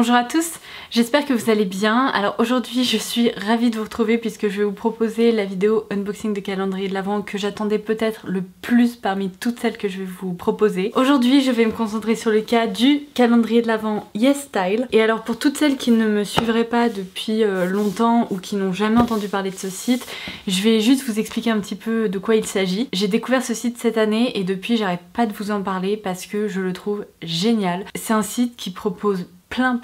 Bonjour à tous, j'espère que vous allez bien. Alors aujourd'hui je suis ravie de vous retrouver puisque je vais vous proposer la vidéo unboxing de calendrier de l'Avent que j'attendais peut-être le plus parmi toutes celles que je vais vous proposer. Aujourd'hui je vais me concentrer sur le cas du calendrier de l'Avent YesStyle. Et alors pour toutes celles qui ne me suivraient pas depuis longtemps ou qui n'ont jamais entendu parler de ce site, je vais juste vous expliquer un petit peu de quoi il s'agit. J'ai découvert ce site cette année et depuis j'arrête pas de vous en parler parce que je le trouve génial. C'est un site qui propose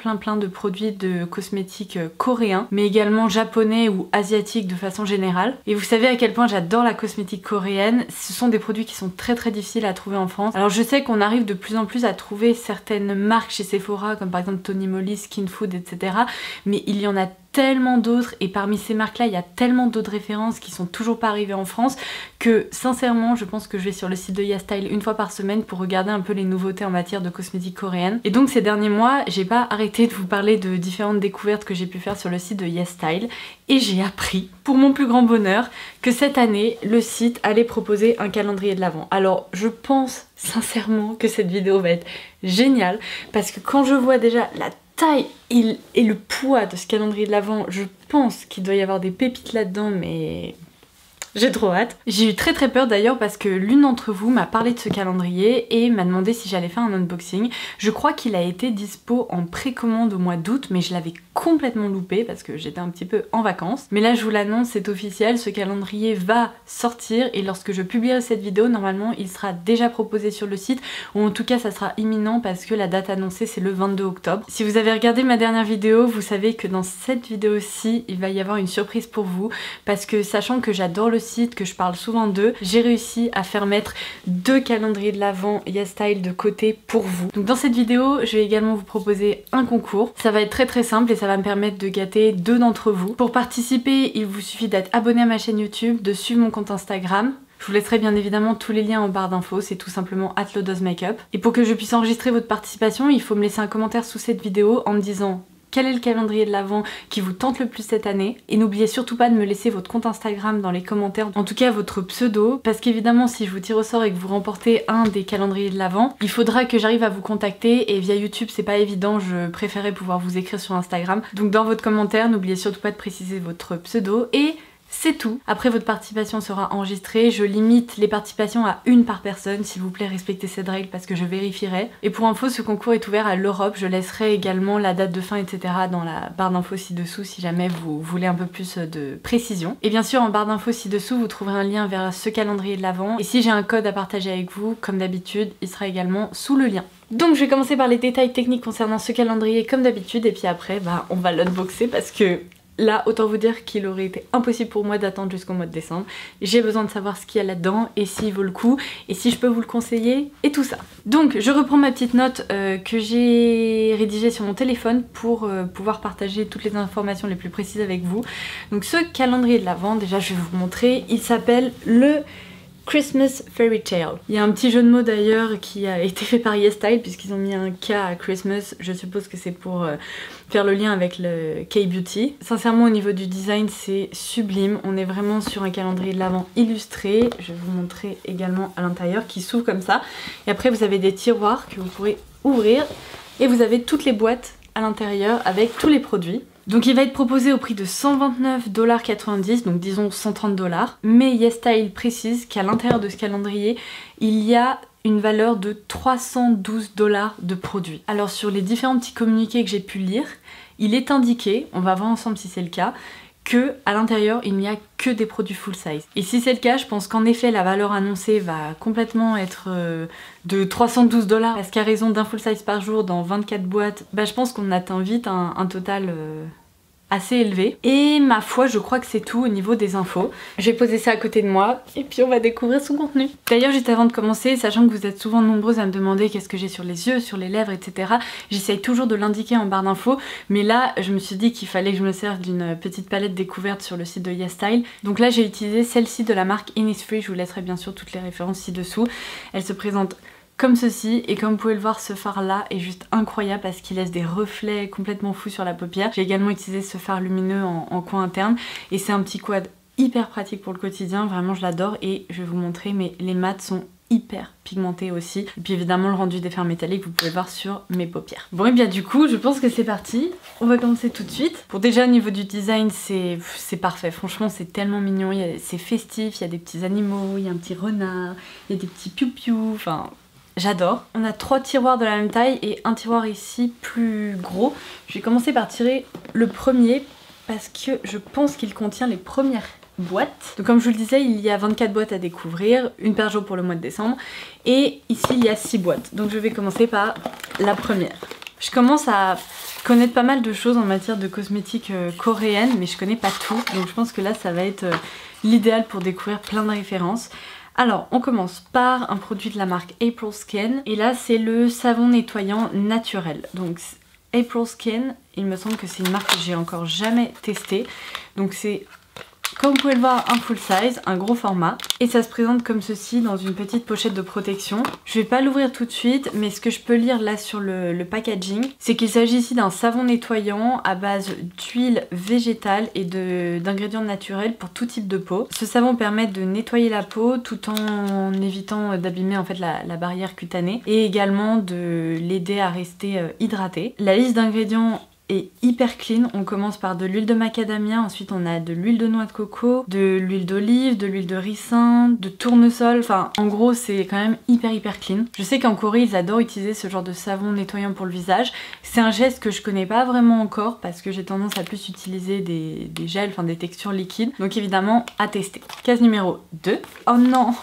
plein de produits de cosmétiques coréens, mais également japonais ou asiatiques de façon générale. Et vous savez à quel point j'adore la cosmétique coréenne. Ce sont des produits qui sont très difficiles à trouver en France. Alors je sais qu'on arrive de plus en plus à trouver certaines marques chez Sephora, comme par exemple Tony Moly, Skin Food, etc. Mais il y en a tellement d'autres et parmi ces marques là il y a tellement d'autres références qui sont toujours pas arrivées en France que sincèrement je pense que je vais sur le site de YesStyle une fois par semaine pour regarder un peu les nouveautés en matière de cosmétique coréenne. Et donc ces derniers mois j'ai pas arrêté de vous parler de différentes découvertes que j'ai pu faire sur le site de YesStyle et j'ai appris pour mon plus grand bonheur que cette année le site allait proposer un calendrier de l'Avent. Alors je pense sincèrement que cette vidéo va être géniale parce que quand je vois déjà la taille et le poids de ce calendrier de l'Avent, je pense qu'il doit y avoir des pépites là-dedans, mais j'ai trop hâte. J'ai eu très peur d'ailleurs parce que l'une d'entre vous m'a parlé de ce calendrier et m'a demandé si j'allais faire un unboxing. Je crois qu'il a été dispo en précommande au mois d'août, mais je l'avais complètement loupé parce que j'étais un petit peu en vacances. Mais là je vous l'annonce, c'est officiel, ce calendrier va sortir et lorsque je publierai cette vidéo, normalement il sera déjà proposé sur le site, ou en tout cas ça sera imminent parce que la date annoncée c'est le 22 octobre. Si vous avez regardé ma dernière vidéo, vous savez que dans cette vidéo-ci, il va y avoir une surprise pour vous parce que sachant que j'adore le site, que je parle souvent d'eux, j'ai réussi à faire mettre 2 calendriers de l'Avent YesStyle de côté pour vous. Donc dans cette vidéo, je vais également vous proposer un concours. Ça va être très simple et ça va me permettre de gâter 2 d'entre vous. Pour participer, il vous suffit d'être abonné à ma chaîne YouTube, de suivre mon compte Instagram. Je vous laisserai bien évidemment tous les liens en barre d'infos, c'est tout simplement @lodosmakeup. Et pour que je puisse enregistrer votre participation, il faut me laisser un commentaire sous cette vidéo en me disant quel est le calendrier de l'Avent qui vous tente le plus cette année. Et n'oubliez surtout pas de me laisser votre compte Instagram dans les commentaires, en tout cas votre pseudo, parce qu'évidemment si je vous tire au sort et que vous remportez un des calendriers de l'Avent, il faudra que j'arrive à vous contacter et via YouTube c'est pas évident, je préférais pouvoir vous écrire sur Instagram. Donc dans votre commentaire, n'oubliez surtout pas de préciser votre pseudo et c'est tout. Après votre participation sera enregistrée, je limite les participations à 1 par personne, s'il vous plaît respectez cette règle parce que je vérifierai. Et pour info, ce concours est ouvert à l'Europe, je laisserai également la date de fin etc. dans la barre d'infos ci-dessous si jamais vous voulez un peu plus de précision. Et bien sûr en barre d'infos ci-dessous vous trouverez un lien vers ce calendrier de l'Avent et si j'ai un code à partager avec vous, comme d'habitude, il sera également sous le lien. Donc je vais commencer par les détails techniques concernant ce calendrier comme d'habitude et puis après on va l'unboxer parce que là, autant vous dire qu'il aurait été impossible pour moi d'attendre jusqu'au mois de décembre. J'ai besoin de savoir ce qu'il y a là-dedans et s'il vaut le coup et si je peux vous le conseiller et tout ça. Donc je reprends ma petite note que j'ai rédigée sur mon téléphone pour pouvoir partager toutes les informations les plus précises avec vous. Donc ce calendrier de l'Avent, déjà je vais vous montrer, il s'appelle le Christmas Fairy Tale. Il y a un petit jeu de mots d'ailleurs qui a été fait par YesStyle puisqu'ils ont mis un K à Christmas, je suppose que c'est pour faire le lien avec le K-Beauty. Sincèrement au niveau du design c'est sublime, on est vraiment sur un calendrier de l'Avent illustré, je vais vous montrer également à l'intérieur qui s'ouvre comme ça. Et après vous avez des tiroirs que vous pourrez ouvrir et vous avez toutes les boîtes à l'intérieur avec tous les produits. Donc il va être proposé au prix de 129,90 $, donc disons 130 $. Mais YesStyle précise qu'à l'intérieur de ce calendrier, il y a une valeur de 312 $ de produits. Alors sur les différents petits communiqués que j'ai pu lire, il est indiqué, on va voir ensemble si c'est le cas, que à l'intérieur il n'y a que des produits full size. Et si c'est le cas, je pense qu'en effet la valeur annoncée va complètement être de 312 $, parce qu'à raison d'un full size par jour dans 24 boîtes, je pense qu'on atteint vite un total assez élevé. Et ma foi, je crois que c'est tout au niveau des infos. Je vais poser ça à côté de moi et puis on va découvrir son contenu. D'ailleurs, juste avant de commencer, sachant que vous êtes souvent nombreuses à me demander qu'est-ce que j'ai sur les yeux, sur les lèvres, etc. J'essaye toujours de l'indiquer en barre d'infos, mais là, je me suis dit qu'il fallait que je me serve d'une petite palette découverte sur le site de YesStyle. Donc là, j'ai utilisé celle-ci de la marque Innisfree. Je vous laisserai bien sûr toutes les références ci-dessous. Elle se présente comme ceci et comme vous pouvez le voir, ce fard là est juste incroyable parce qu'il laisse des reflets complètement fous sur la paupière. J'ai également utilisé ce fard lumineux en coin interne et c'est un petit quad hyper pratique pour le quotidien, vraiment je l'adore et je vais vous montrer, mais les mats sont hyper pigmenté aussi. Et puis évidemment le rendu des fards métalliques vous pouvez voir sur mes paupières. Bon et bien du coup je pense que c'est parti. On va commencer tout de suite. Pour déjà au niveau du design c'est parfait. Franchement c'est tellement mignon. C'est festif, il y a des petits animaux, il y a un petit renard, il y a des petits piou-piou, enfin... J'adore. On a 3 tiroirs de la même taille et un tiroir ici plus gros. Je vais commencer par tirer le premier parce que je pense qu'il contient les premières boîtes. Donc comme je vous le disais, il y a 24 boîtes à découvrir, une par jour pour le mois de décembre. Et ici il y a 6 boîtes. Donc je vais commencer par la première. Je commence à connaître pas mal de choses en matière de cosmétiques coréennes, mais je connais pas tout. Donc je pense que là ça va être l'idéal pour découvrir plein de références. Alors on commence par un produit de la marque April Skin. Et là c'est le savon nettoyant naturel. Donc April Skin, il me semble que c'est une marque que j'ai encore jamais testée. Donc c'est... Comme vous pouvez le voir, un full size, un gros format. Et ça se présente comme ceci dans une petite pochette de protection. Je vais pas l'ouvrir tout de suite, mais ce que je peux lire là sur le packaging, c'est qu'il s'agit ici d'un savon nettoyant à base d'huile végétale et d'ingrédients naturels pour tout type de peau. Ce savon permet de nettoyer la peau tout en évitant d'abîmer en fait la barrière cutanée et également de l'aider à rester hydratée. La liste d'ingrédients est hyper clean. On commence par de l'huile de macadamia, ensuite on a de l'huile de noix de coco, de l'huile d'olive, de l'huile de ricin, de tournesol, enfin en gros c'est quand même hyper clean. Je sais qu'en Corée ils adorent utiliser ce genre de savon nettoyant pour le visage. C'est un geste que je connais pas vraiment encore parce que j'ai tendance à plus utiliser des gels, enfin des textures liquides. Donc évidemment à tester. Case numéro 2. Oh non!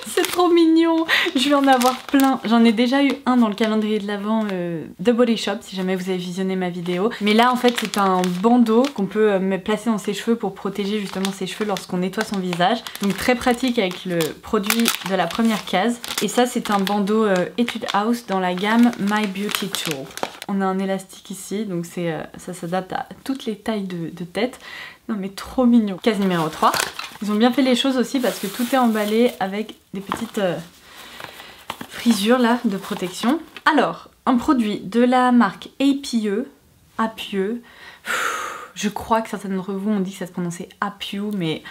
C'est trop mignon, je vais en avoir plein. J'en ai déjà eu un dans le calendrier de l'Avent de Body Shop si jamais vous avez visionné ma vidéo. Mais là en fait c'est un bandeau qu'on peut placer dans ses cheveux pour protéger justement ses cheveux lorsqu'on nettoie son visage. Donc très pratique avec le produit de la première case. Et ça c'est un bandeau Etude House dans la gamme My Beauty Tool. On a un élastique ici, donc ça s'adapte à toutes les tailles de tête. Non mais trop mignon. Case numéro 3. Ils ont bien fait les choses aussi parce que tout est emballé avec des petites frisures là de protection. Alors, un produit de la marque Appieux. Je crois que certains d'entre vous ont dit que ça se prononçait Appieux, mais...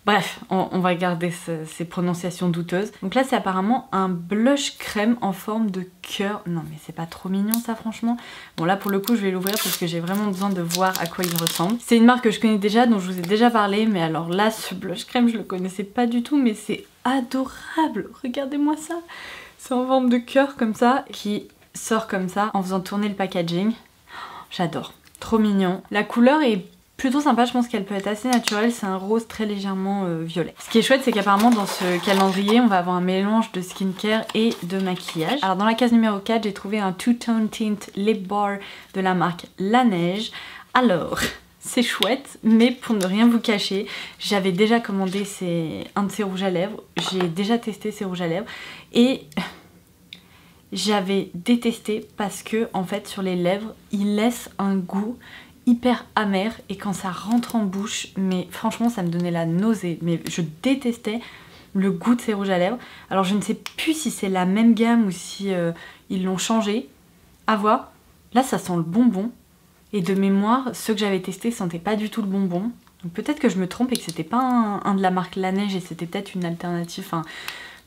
Bref, on va garder ces prononciations douteuses. Donc là c'est apparemment un blush crème en forme de cœur. Non mais c'est pas trop mignon ça franchement. Bon là pour le coup je vais l'ouvrir parce que j'ai vraiment besoin de voir à quoi il ressemble. C'est une marque que je connais déjà, dont je vous ai déjà parlé. Mais alors là ce blush crème je le connaissais pas du tout, mais c'est adorable. Regardez-moi ça. C'est en forme de cœur comme ça, qui sort comme ça en faisant tourner le packaging. J'adore, trop mignon. La couleur est plutôt sympa, je pense qu'elle peut être assez naturelle, c'est un rose très légèrement violet. Ce qui est chouette c'est qu'apparemment dans ce calendrier on va avoir un mélange de skincare et de maquillage. Alors dans la case numéro 4 j'ai trouvé un Two Tone Tint Lip Bar de la marque La Neige. Alors c'est chouette, mais pour ne rien vous cacher, j'avais déjà commandé un de ces rouges à lèvres, j'ai déjà testé ces rouges à lèvres et... j'avais détesté parce que en fait sur les lèvres il laisse un goût hyper amer et quand ça rentre en bouche, mais franchement ça me donnait la nausée, mais je détestais le goût de ces rouges à lèvres. Alors je ne sais plus si c'est la même gamme ou si ils l'ont changé, à voir. Là ça sent le bonbon et de mémoire ceux que j'avais testés sentaient pas du tout le bonbon, donc peut-être que je me trompe et que c'était pas un de la marque La Neige et c'était peut-être une alternative, enfin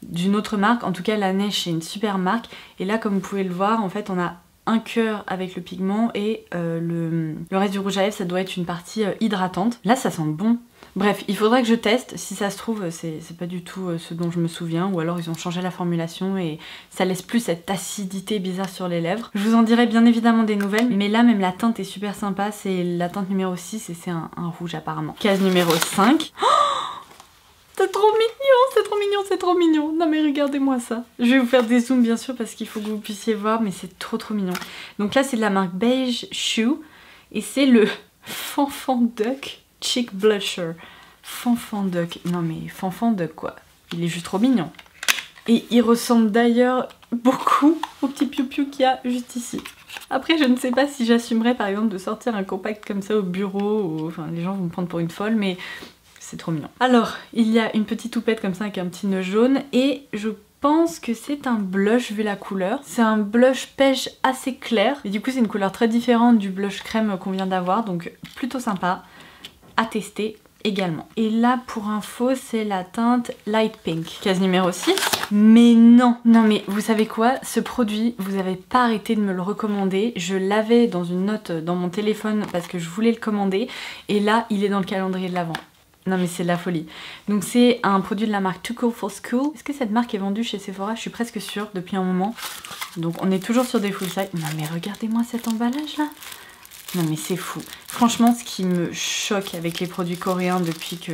d'une autre marque. En tout cas La Neige c'est une super marque et là comme vous pouvez le voir en fait on a un cœur avec le pigment et le reste du rouge à lèvres ça doit être une partie hydratante. Là ça sent bon. Bref, il faudra que je teste, si ça se trouve c'est pas du tout ce dont je me souviens ou alors ils ont changé la formulation et ça laisse plus cette acidité bizarre sur les lèvres. Je vous en dirai bien évidemment des nouvelles, mais là même la teinte est super sympa, c'est la teinte numéro 6 et c'est un rouge apparemment. Case numéro 5. Oh, c'est trop mignon, c'est trop mignon, c'est trop mignon. Non mais regardez-moi ça. Je vais vous faire des zooms bien sûr parce qu'il faut que vous puissiez voir, mais c'est trop mignon. Donc là c'est de la marque Beige Shoe et c'est le Fanfan Duck Cheek Blusher. Fanfan Duck, non mais Fanfan Duck quoi. Il est juste trop mignon. Et il ressemble d'ailleurs beaucoup au petit piou-piou qu'il y a juste ici. Après je ne sais pas si j'assumerais par exemple de sortir un compact comme ça au bureau, ou... enfin les gens vont me prendre pour une folle, mais... c'est trop mignon. Alors, il y a une petite toupette comme ça avec un petit nœud jaune et je pense que c'est un blush vu la couleur. C'est un blush pêche assez clair et du coup c'est une couleur très différente du blush crème qu'on vient d'avoir, donc plutôt sympa à tester. également. Et là pour info c'est la teinte Light Pink. Case numéro 6. Mais non, non mais vous savez quoi, ce produit vous avez pas arrêté de me le recommander. Je l'avais dans une note dans mon téléphone parce que je voulais le commander et là il est dans le calendrier de l'Avent. Non mais c'est de la folie. Donc c'est un produit de la marque Too Cool for School. Est-ce que cette marque est vendue chez Sephora? Je suis presque sûre depuis un moment. Donc on est toujours sur des full size. Non mais regardez-moi cet emballage là. Non mais c'est fou. Franchement ce qui me choque avec les produits coréens depuis que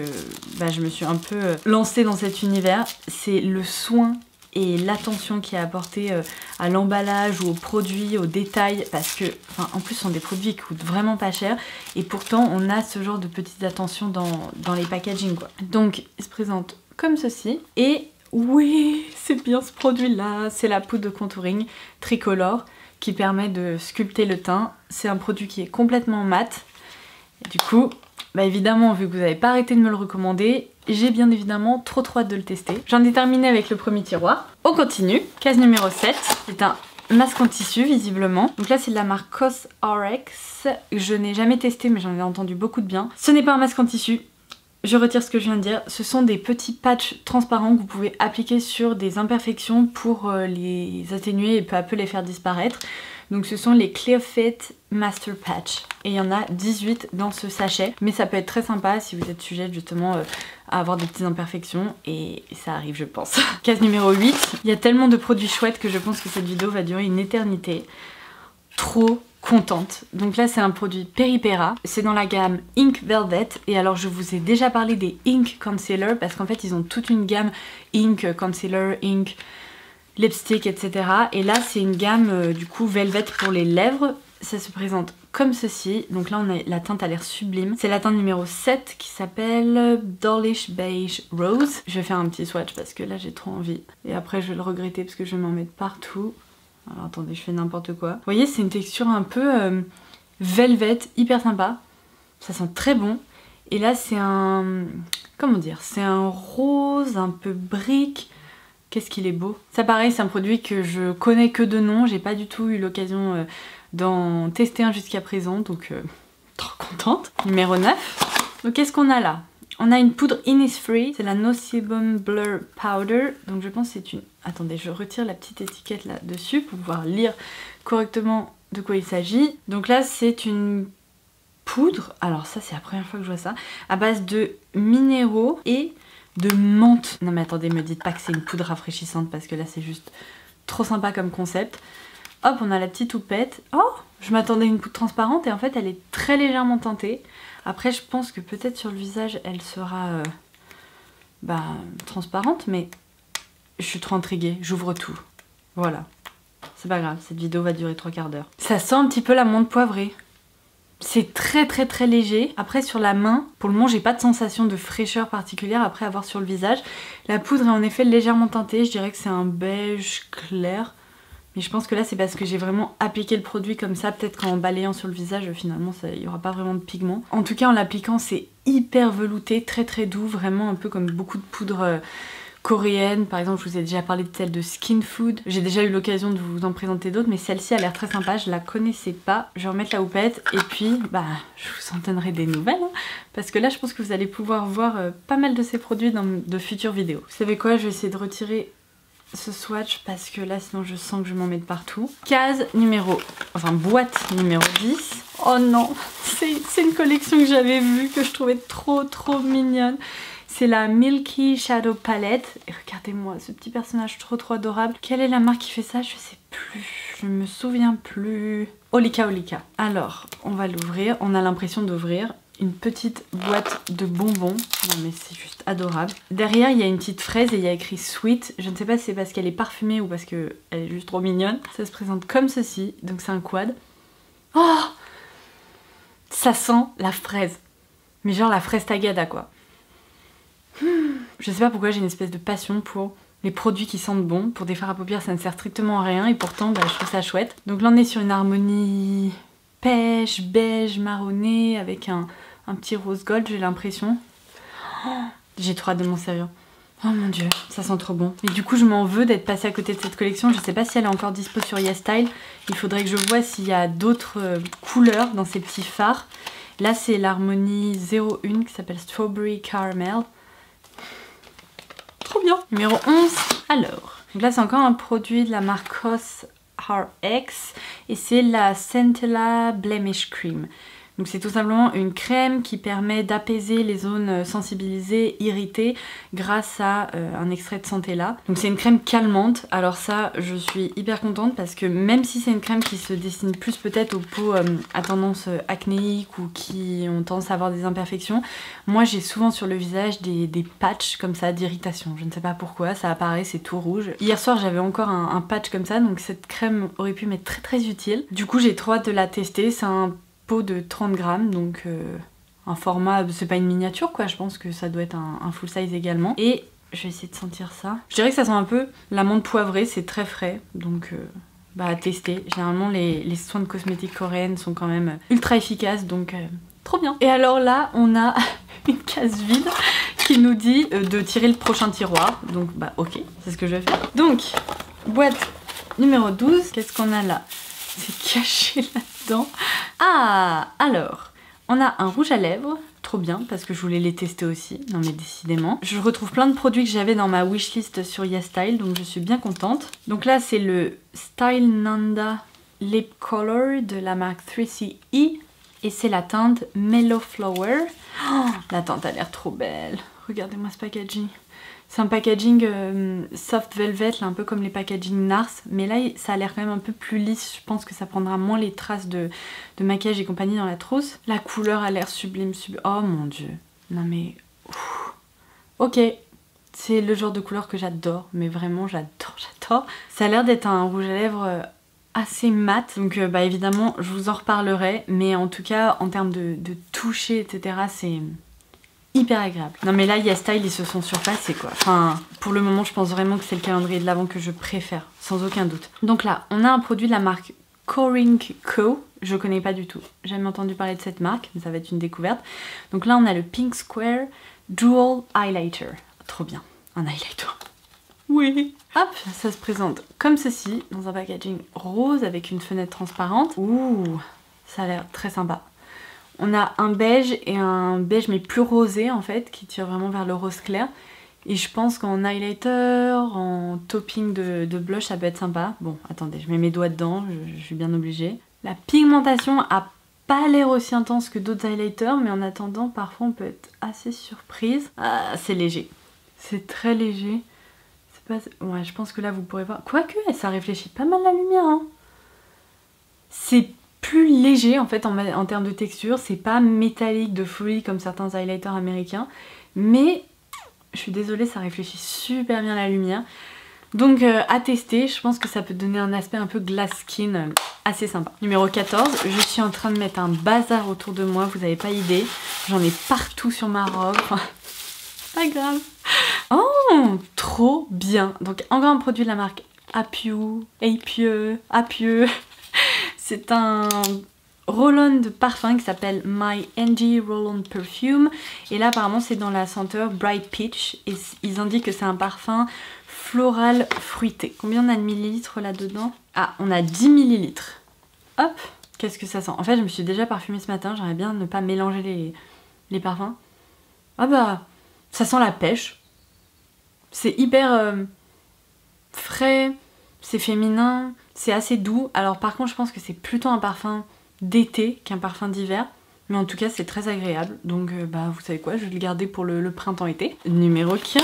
je me suis un peu lancée dans cet univers, c'est le soin et l'attention qui est apportée à l'emballage ou aux produits, aux détails, parce que en plus ce sont des produits qui coûtent vraiment pas cher et pourtant on a ce genre de petites attentions dans les packaging quoi. Donc il se présente comme ceci et oui c'est bien ce produit là, c'est la poudre de contouring tricolore qui permet de sculpter le teint. C'est un produit qui est complètement mat. Et du coup, évidemment, vu que vous n'avez pas arrêté de me le recommander, j'ai bien évidemment trop hâte de le tester. J'en ai terminé avec le premier tiroir. On continue. Case numéro 7. C'est un masque en tissu, visiblement. Donc là, c'est de la marque COSRX. Je n'ai jamais testé, mais j'en ai entendu beaucoup de bien. Ce n'est pas un masque en tissu. Je retire ce que je viens de dire, ce sont des petits patchs transparents que vous pouvez appliquer sur des imperfections pour les atténuer et peu à peu les faire disparaître. Donc ce sont les Clear Fit Master Patch et il y en a 18 dans ce sachet, mais ça peut être très sympa si vous êtes sujette justement à avoir des petites imperfections et ça arrive je pense. Case numéro 8, il y a tellement de produits chouettes que je pense que cette vidéo va durer une éternité. Trop contente. Donc là c'est un produit Peripera, c'est dans la gamme Ink Velvet et alors je vous ai déjà parlé des Ink Concealer parce qu'en fait ils ont toute une gamme Ink Concealer, Ink Lipstick etc. Et là c'est une gamme du coup Velvet pour les lèvres, ça se présente comme ceci. Donc là on a la teinte a l'air sublime, c'est la teinte numéro 7 qui s'appelle Dullish Beige Rose. Je vais faire un petit swatch parce que là j'ai trop envie et après je vais le regretter parce que je vais m'en mettre partout. Alors attendez, je fais n'importe quoi. Vous voyez, c'est une texture un peu velvet, hyper sympa. Ça sent très bon. Et là, c'est un... comment dire? C'est un rose un peu brique. Qu'est-ce qu'il est beau. Ça pareil, c'est un produit que je connais que de nom. J'ai pas du tout eu l'occasion d'en tester un jusqu'à présent. Donc, trop contente. Numéro 9. Donc, qu'est-ce qu'on a là? On a une poudre Innisfree, c'est la No Sebum Blur Powder. Donc je pense que c'est une... Attendez, je retire la petite étiquette là dessus pour pouvoir lire correctement de quoi il s'agit. Donc là c'est une poudre, alors ça c'est la première fois que je vois ça, à base de minéraux et de menthe. Non mais attendez, me dites pas que c'est une poudre rafraîchissante parce que là c'est juste trop sympa comme concept. Hop, on a la petite houppette. Oh, je m'attendais à une poudre transparente et en fait elle est très légèrement teintée. Après je pense que peut-être sur le visage elle sera transparente, mais je suis trop intriguée, j'ouvre tout. Voilà, c'est pas grave, cette vidéo va durer 3 quarts d'heure. Ça sent un petit peu la menthe poivrée. C'est très léger. Après sur la main, pour le moment j'ai pas de sensation de fraîcheur particulière après avoir sur le visage. La poudre est en effet légèrement teintée, je dirais que c'est un beige clair. Mais je pense que là c'est parce que j'ai vraiment appliqué le produit comme ça, peut-être qu'en balayant sur le visage finalement il n'y aura pas vraiment de pigment. En tout cas en l'appliquant c'est hyper velouté, très doux, vraiment un peu comme beaucoup de poudres coréennes. Par exemple je vous ai déjà parlé de celle de Skin Food, j'ai déjà eu l'occasion de vous en présenter d'autres mais celle-ci a l'air très sympa, je la connaissais pas. Je vais remettre la houppette et puis je vous en donnerai des nouvelles hein, parce que là je pense que vous allez pouvoir voir pas mal de ces produits dans de futures vidéos. Vous savez quoi, je vais essayer de retirer ce swatch parce que là sinon je sens que je m'en mets de partout. Boîte numéro 10. Oh non, c'est une collection que j'avais vue, que je trouvais trop mignonne. C'est la Milky Shadow Palette. Et regardez-moi ce petit personnage trop adorable. Quelle est la marque qui fait ça? Je sais plus, je me souviens plus. Olika. Alors on va l'ouvrir, on a l'impression d'ouvrir une petite boîte de bonbons. Non mais c'est juste adorable. Derrière il y a une petite fraise et il y a écrit sweet. Je ne sais pas si c'est parce qu'elle est parfumée ou parce qu'elle est juste trop mignonne. Ça se présente comme ceci, donc c'est un quad. Oh, ça sent la fraise. Mais genre la fraise tagada quoi. Je sais pas pourquoi j'ai une espèce de passion pour les produits qui sentent bon. Pour des fards à paupières ça ne sert strictement à rien et pourtant je trouve ça chouette. Donc là on est sur une harmonie pêche, beige, marronné avec un petit rose gold j'ai l'impression. Oh, j'ai trop hâte de m'en servir. Oh mon dieu, ça sent trop bon. Et du coup je m'en veux d'être passée à côté de cette collection. Je sais pas si elle est encore dispo sur YesStyle. Il faudrait que je vois s'il y a d'autres couleurs dans ces petits fards. Là c'est l'Harmonie 01 qui s'appelle Strawberry Caramel. Trop bien. Numéro 11, alors. Donc là c'est encore un produit de la marque Cos RX et c'est la Centella Blemish Cream. Donc c'est tout simplement une crème qui permet d'apaiser les zones sensibilisées, irritées grâce à un extrait de Centella. Donc c'est une crème calmante, alors ça je suis hyper contente parce que même si c'est une crème qui se destine plus peut-être aux peaux à tendance acnéique ou qui ont tendance à avoir des imperfections, moi j'ai souvent sur le visage des patchs comme ça d'irritation. Je ne sais pas pourquoi, ça apparaît, c'est tout rouge. Hier soir j'avais encore un patch comme ça, donc cette crème aurait pu m'être très très utile. Du coup j'ai trop hâte de la tester, c'est un pot de 30 grammes, donc un format, c'est pas une miniature quoi, je pense que ça doit être un full size également. Et je vais essayer de sentir ça. Je dirais que ça sent un peu l'amande poivrée, c'est très frais, donc bah à tester. Généralement les soins de cosmétiques coréennes sont quand même ultra efficaces, donc trop bien. Et alors là, on a une case vide qui nous dit de tirer le prochain tiroir, donc bah ok, c'est ce que je vais faire. Donc, boîte numéro 12, qu'est-ce qu'on a là? C'est caché là-dedans. Ah, alors, on a un rouge à lèvres, trop bien, parce que je voulais les tester aussi, non mais décidément. Je retrouve plein de produits que j'avais dans ma wishlist sur YesStyle, donc je suis bien contente. Donc là, c'est le Style Nanda Lip Color de la marque 3CE, et c'est la teinte Mellow Flower. Oh, la teinte a l'air trop belle, regardez-moi ce packaging. C'est un packaging soft velvet, là, un peu comme les packaging NARS, mais là ça a l'air quand même un peu plus lisse, je pense que ça prendra moins les traces de maquillage et compagnie dans la trousse. La couleur a l'air sublime, sublime. Oh mon dieu, non mais... Ouf. Ok, c'est le genre de couleur que j'adore, mais vraiment j'adore. Ça a l'air d'être un rouge à lèvres assez mat, donc bah évidemment je vous en reparlerai, mais en tout cas en termes de toucher etc, c'est... hyper agréable. Non mais là YesStyle ils se sont surpassés quoi. Enfin pour le moment je pense vraiment que c'est le calendrier de l'Avent que je préfère, sans aucun doute. Donc là on a un produit de la marque Coring Co. Je connais pas du tout. J'ai jamais entendu parler de cette marque, mais ça va être une découverte. Donc là on a le Pink Square Dual Highlighter. Trop bien, un highlighter. Oui. Hop, ça se présente comme ceci, dans un packaging rose avec une fenêtre transparente. Ouh, ça a l'air très sympa. On a un beige et un beige mais plus rosé en fait, qui tire vraiment vers le rose clair. Et je pense qu'en highlighter, en topping de blush, ça peut être sympa. Bon, attendez, je mets mes doigts dedans, je suis bien obligée. La pigmentation a pas l'air aussi intense que d'autres highlighters, mais en attendant, parfois on peut être assez surprise. Ah, c'est léger. C'est très léger. C'est pas... Ouais, je pense que là vous pourrez voir. Quoique, ça réfléchit pas mal la lumière, hein. C'est plus léger en fait en termes de texture, c'est pas métallique de folie comme certains highlighters américains, mais je suis désolée, ça réfléchit super bien la lumière. Donc à tester, je pense que ça peut donner un aspect un peu glass skin assez sympa. Numéro 14, je suis en train de mettre un bazar autour de moi, vous avez pas idée. J'en ai partout sur ma robe, pas grave. Oh, trop bien. Donc encore un produit de la marque Apieux. C'est un roll-on de parfum qui s'appelle My Angie Roll-on Perfume. Et là apparemment c'est dans la senteur Bright Peach. Et ils indiquent que c'est un parfum floral fruité. Combien on a de millilitres là-dedans? Ah, on a 10 millilitres. Hop, qu'est-ce que ça sent? En fait je me suis déjà parfumée ce matin, j'aimerais bien ne pas mélanger les parfums. Ah bah, ça sent la pêche. C'est hyper frais, c'est féminin. C'est assez doux, alors par contre je pense que c'est plutôt un parfum d'été qu'un parfum d'hiver. Mais en tout cas c'est très agréable, donc bah vous savez quoi, je vais le garder pour le printemps-été. Numéro 15.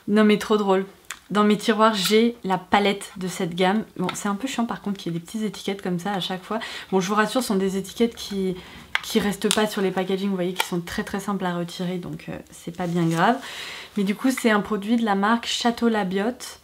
Non mais trop drôle. Dans mes tiroirs j'ai la palette de cette gamme. Bon c'est un peu chiant par contre qu'il y ait des petites étiquettes comme ça à chaque fois. Bon je vous rassure, ce sont des étiquettes qui restent pas sur les packaging, vous voyez, qui sont très très simples à retirer, donc c'est pas bien grave. Mais du coup c'est un produit de la marque Château Labiotte.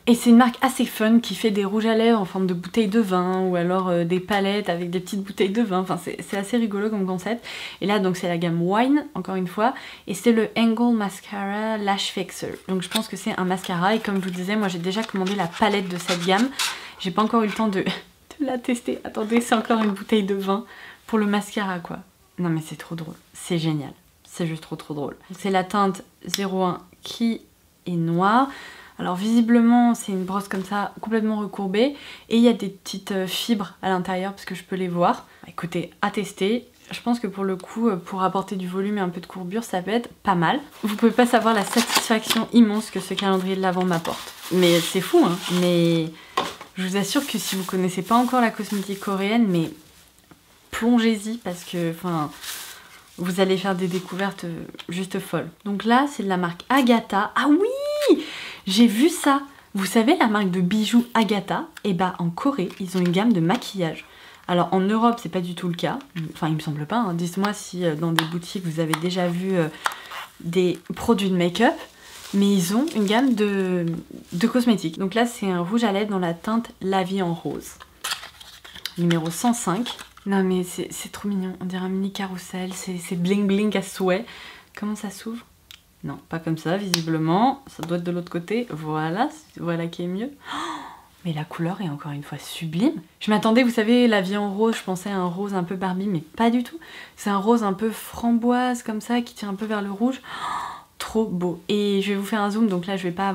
Et c'est une marque assez fun qui fait des rouges à lèvres en forme de bouteilles de vin ou alors des palettes avec des petites bouteilles de vin. Enfin c'est assez rigolo comme concept. Et là donc c'est la gamme Wine encore une fois. Et c'est le Angle Mascara Lash Fixer. Donc je pense que c'est un mascara et comme je vous disais, moi j'ai déjà commandé la palette de cette gamme. J'ai pas encore eu le temps de la tester. Attendez, c'est encore une bouteille de vin pour le mascara quoi. Non mais c'est trop drôle, c'est génial. C'est juste trop drôle. C'est la teinte 01 qui est noire. Alors visiblement c'est une brosse comme ça complètement recourbée et il y a des petites fibres à l'intérieur parce que je peux les voir. Écoutez, à tester, Je pense que pour le coup, pour apporter du volume et un peu de courbure, ça peut être pas mal. Vous pouvez pas savoir la satisfaction immense que ce calendrier de l'Avent m'apporte. Mais c'est fou, hein. Mais je vous assure que si vous connaissez pas encore la cosmétique coréenne, mais plongez-y parce que, enfin, vous allez faire des découvertes juste folles. Donc là, c'est de la marque Agatha. Ah oui, j'ai vu ça. Vous savez, la marque de bijoux Agatha, et bah en Corée, ils ont une gamme de maquillage. Alors en Europe, c'est pas du tout le cas. Enfin, il me semble pas. Hein. Dites-moi si dans des boutiques vous avez déjà vu des produits de make-up. Mais ils ont une gamme de cosmétiques. Donc là, c'est un rouge à lèvres dans la teinte La Vie en rose. Numéro 105. Non mais c'est trop mignon. On dirait un mini carrousel. C'est bling bling à souhait. Comment ça s'ouvre? Non, pas comme ça, visiblement. Ça doit être de l'autre côté. Voilà, voilà qui est mieux. Oh, mais la couleur est encore une fois sublime. Je m'attendais, vous savez, La Vie en rose, je pensais à un rose un peu Barbie, mais pas du tout. C'est un rose un peu framboise, comme ça, qui tire un peu vers le rouge. Oh, trop beau. Et je vais vous faire un zoom, donc là, je vais pas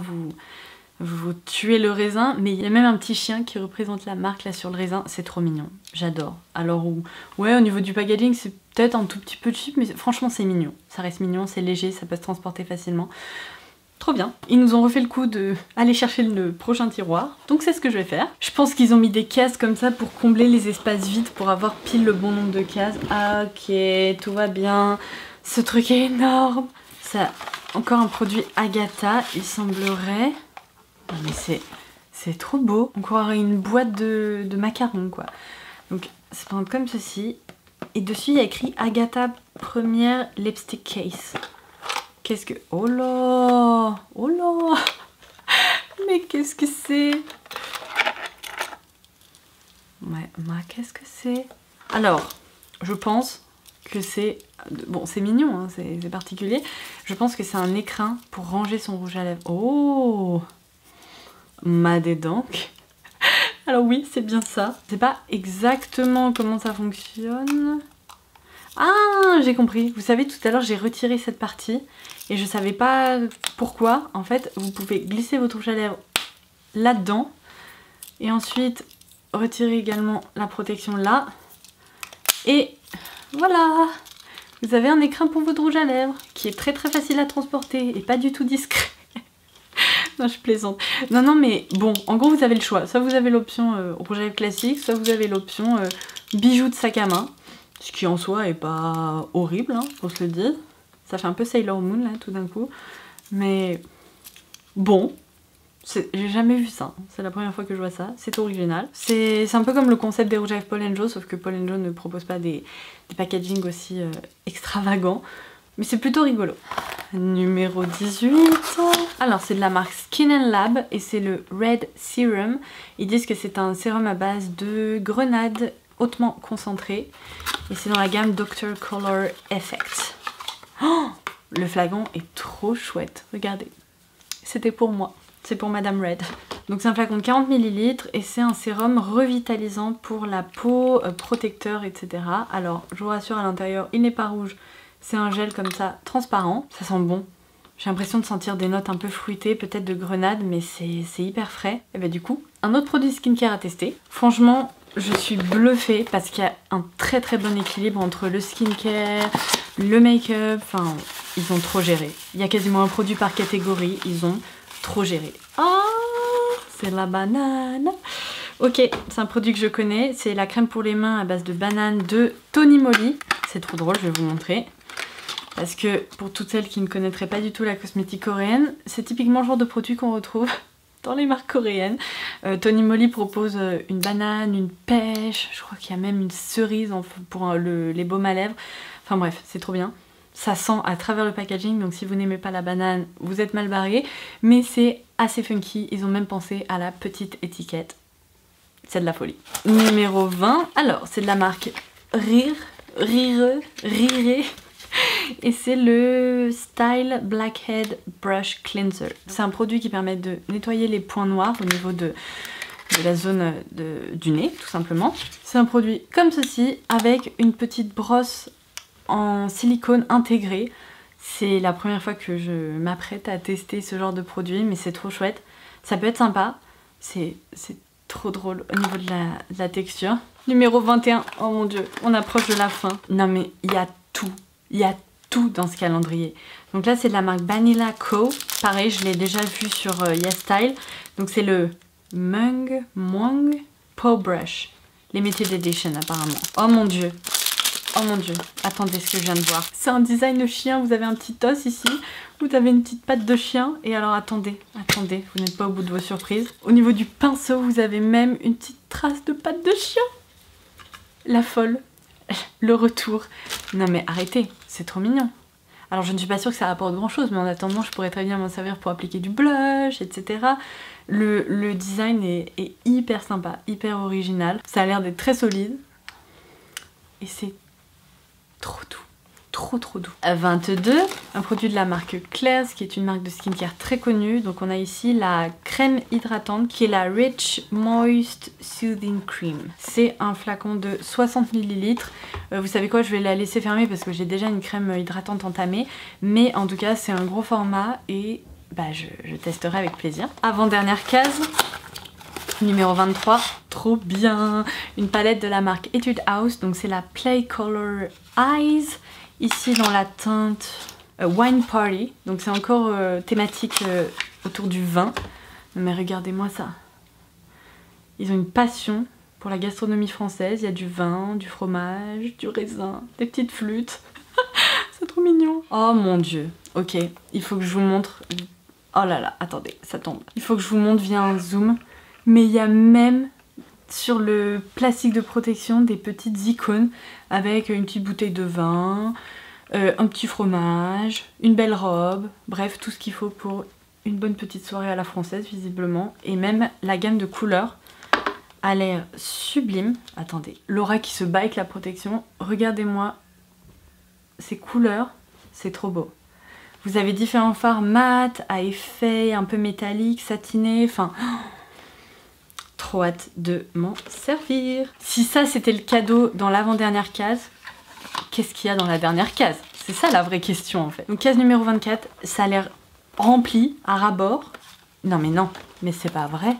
vous tuer le raisin, mais il y a même un petit chien qui représente la marque là sur le raisin, c'est trop mignon, j'adore. Alors ouais, au niveau du packaging c'est peut-être un tout petit peu cheap, mais franchement c'est mignon, ça reste mignon, c'est léger, ça peut se transporter facilement. Trop bien. Ils nous ont refait le coup de aller chercher le prochain tiroir, donc c'est ce que je vais faire. Je pense qu'ils ont mis des cases comme ça pour combler les espaces vides, pour avoir pile le bon nombre de cases. Ah, ok, tout va bien, ce truc est énorme. Ça, encore un produit Agatha, il semblerait... Mais c'est trop beau. On croirait une boîte de macarons quoi. Donc c'est comme ceci. Et dessus il y a écrit Agatha première lipstick case. Qu'est-ce que... Oh là! Oh là! Mais qu'est-ce que c'est? Ouais, qu'est-ce que c'est? Alors, je pense que c'est... Bon, c'est mignon, hein, c'est particulier. Je pense que c'est un écrin pour ranger son rouge à lèvres. Oh! Donc. Alors oui, c'est bien ça. Je sais pas exactement comment ça fonctionne. Ah, j'ai compris. Vous savez, tout à l'heure, j'ai retiré cette partie et je savais pas pourquoi. En fait, vous pouvez glisser votre rouge à lèvres là-dedans et ensuite retirer également la protection là. Et voilà, vous avez un écrin pour votre rouge à lèvres qui est très facile à transporter et pas du tout discret. Non, je plaisante. Non, mais bon, en gros, vous avez le choix. Soit vous avez l'option rouge à lèvres classique, soit vous avez l'option bijoux de sac à main. Ce qui en soi est pas horrible, hein, pour se le dire. Ça fait un peu Sailor Moon, là, tout d'un coup. Mais bon, j'ai jamais vu ça. C'est la première fois que je vois ça. C'est original. C'est un peu comme le concept des rouges à lèvres Paul & Joe, sauf que Paul & Joe ne propose pas des packaging aussi extravagants. Mais c'est plutôt rigolo. Numéro 18. Alors c'est de la marque Skin & Lab et c'est le Red Serum. Ils disent que c'est un sérum à base de grenade hautement concentré. Et c'est dans la gamme Dr. Color Effect. Oh, le flacon est trop chouette. Regardez. C'était pour moi. C'est pour Madame Red. Donc c'est un flacon de 40 ml et c'est un sérum revitalisant pour la peau, protecteur, etc. Alors je vous rassure, à l'intérieur il n'est pas rouge. C'est un gel comme ça, transparent. Ça sent bon. J'ai l'impression de sentir des notes un peu fruitées, peut-être de grenade, mais c'est hyper frais. Et bah du coup, un autre produit skincare à tester. Franchement, je suis bluffée parce qu'il y a un très bon équilibre entre le skincare, le make-up. Enfin, ils ont trop géré. Il y a quasiment un produit par catégorie. Ils ont trop géré. Oh, c'est la banane. Ok, c'est un produit que je connais. C'est la crème pour les mains à base de banane de Tony Moly. C'est trop drôle, je vais vous montrer. Parce que pour toutes celles qui ne connaîtraient pas du tout la cosmétique coréenne, c'est typiquement le genre de produit qu'on retrouve dans les marques coréennes. Tony Moly propose une banane, une pêche, je crois qu'il y a même une cerise pour les baumes à lèvres. Enfin bref, c'est trop bien. Ça sent à travers le packaging, donc si vous n'aimez pas la banane, vous êtes mal barré. Mais c'est assez funky, ils ont même pensé à la petite étiquette. C'est de la folie. Numéro 20, alors c'est de la marque Rire. Et c'est le Style Blackhead Brush Cleanser. C'est un produit qui permet de nettoyer les points noirs au niveau de la zone du nez, tout simplement. C'est un produit comme ceci, avec une petite brosse en silicone intégrée. C'est la première fois que je m'apprête à tester ce genre de produit, mais c'est trop chouette. Ça peut être sympa, c'est trop drôle au niveau de la texture. Numéro 21, oh mon dieu, on approche de la fin. Non mais il y a tout dans ce calendrier. Donc là c'est de la marque Vanilla Co. Pareil, je l'ai déjà vu sur YesStyle. Donc c'est le Mwang Paw Brush. Limited Edition apparemment. Oh mon dieu. Oh mon dieu. Attendez ce que je viens de voir. C'est un design de chien. Vous avez un petit os ici. Vous avez une petite patte de chien. Et alors attendez. Vous n'êtes pas au bout de vos surprises. Au niveau du pinceau, vous avez même une petite trace de patte de chien. La folle. Le retour. Non mais arrêtez. C'est trop mignon. Alors je ne suis pas sûre que ça apporte grand chose, mais en attendant je pourrais très bien m'en servir pour appliquer du blush, etc. Le design est hyper sympa, hyper original. Ça a l'air d'être très solide. Et c'est trop doux. Trop doux. À 22, un produit de la marque Klairs, qui est une marque de skincare très connue. Donc on a ici la crème hydratante qui est la Rich Moist Soothing Cream. C'est un flacon de 60 ml. Vous savez quoi, je vais la laisser fermer parce que j'ai déjà une crème hydratante entamée. Mais en tout cas c'est un gros format et bah, je testerai avec plaisir. Avant-dernière case. Numéro 23, trop bien. Une palette de la marque Etude House. Donc c'est la Play Color Eyes. Ici dans la teinte Wine Party, donc c'est encore thématique autour du vin. Mais regardez-moi ça. Ils ont une passion pour la gastronomie française. Il y a du vin, du fromage, du raisin, des petites flûtes. C'est trop mignon. Oh mon dieu. Ok, il faut que je vous montre. Oh là là, attendez, ça tombe. Il faut que je vous montre via un zoom. Mais il y a même sur le plastique de protection des petites icônes avec une petite bouteille de vin, un petit fromage, une belle robe, bref tout ce qu'il faut pour une bonne petite soirée à la française visiblement. Et même la gamme de couleurs a l'air sublime. Attendez, Laura qui se bat avec la protection, regardez-moi ces couleurs, c'est trop beau. Vous avez différents fards mat, à effet, un peu métallique, satiné, enfin... Trop hâte de m'en servir. Si ça c'était le cadeau dans l'avant-dernière case, qu'est-ce qu'il y a dans la dernière case? C'est ça la vraie question en fait. Donc case numéro 24, ça a l'air rempli à ras-bord. Non mais c'est pas vrai.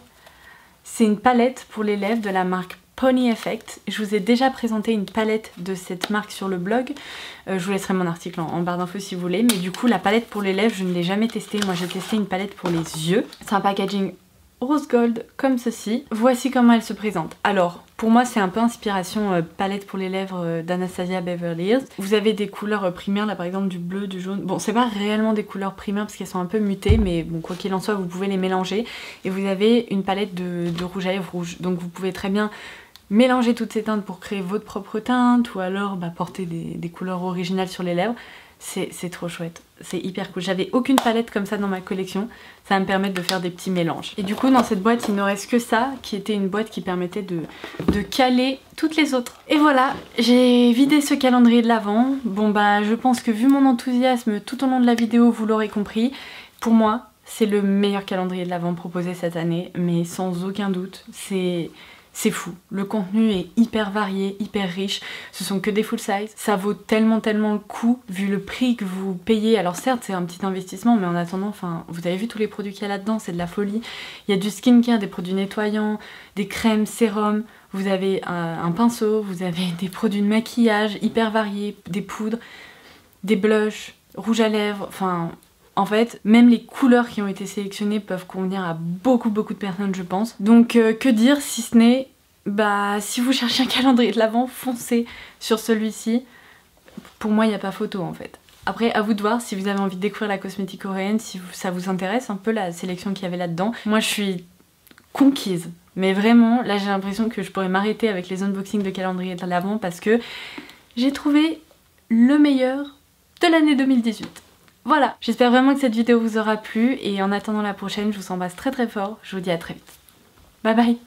C'est une palette pour les lèvres de la marque Pony Effect. Je vous ai déjà présenté une palette de cette marque sur le blog. Je vous laisserai mon article en barre d'infos si vous voulez. Mais du coup la palette pour les lèvres je ne l'ai jamais testée. Moi j'ai testé une palette pour les yeux. C'est un packaging rose gold comme ceci. Voici comment elle se présente. Alors pour moi c'est un peu inspiration palette pour les lèvres d'Anastasia Beverly Hills. Vous avez des couleurs primaires là par exemple du bleu, du jaune. Bon c'est pas réellement des couleurs primaires parce qu'elles sont un peu mutées mais bon quoi qu'il en soit vous pouvez les mélanger. Et vous avez une palette de rouge à lèvres rouge. Donc vous pouvez très bien mélanger toutes ces teintes pour créer votre propre teinte ou alors porter des couleurs originales sur les lèvres. C'est trop chouette, c'est hyper cool. J'avais aucune palette comme ça dans ma collection, ça va me permettre de faire des petits mélanges. Et du coup dans cette boîte il ne reste que ça, qui était une boîte qui permettait de caler toutes les autres. Et voilà, j'ai vidé ce calendrier de l'Avent. Bon bah je pense que vu mon enthousiasme tout au long de la vidéo vous l'aurez compris, pour moi c'est le meilleur calendrier de l'Avent proposé cette année, mais sans aucun doute. C'est fou, le contenu est hyper varié, hyper riche, ce sont que des full size, ça vaut tellement le coup vu le prix que vous payez. Alors certes c'est un petit investissement mais en attendant, enfin vous avez vu tous les produits qu'il y a là-dedans, c'est de la folie. Il y a du skincare, des produits nettoyants, des crèmes, sérums, vous avez un pinceau, vous avez des produits de maquillage hyper variés, des poudres, des blushs, rouge à lèvres, enfin... En fait, même les couleurs qui ont été sélectionnées peuvent convenir à beaucoup de personnes je pense. Donc que dire si ce n'est, si vous cherchez un calendrier de l'Avent, foncez sur celui-ci. Pour moi il n'y a pas photo en fait. Après à vous de voir si vous avez envie de découvrir la cosmétique coréenne, si ça vous intéresse un peu la sélection qu'il y avait là-dedans. Moi je suis conquise. Mais vraiment, là j'ai l'impression que je pourrais m'arrêter avec les unboxings de calendrier de l'Avent parce que j'ai trouvé le meilleur de l'année 2018. Voilà, j'espère vraiment que cette vidéo vous aura plu et en attendant la prochaine, je vous embrasse très fort. Je vous dis à très vite. Bye bye.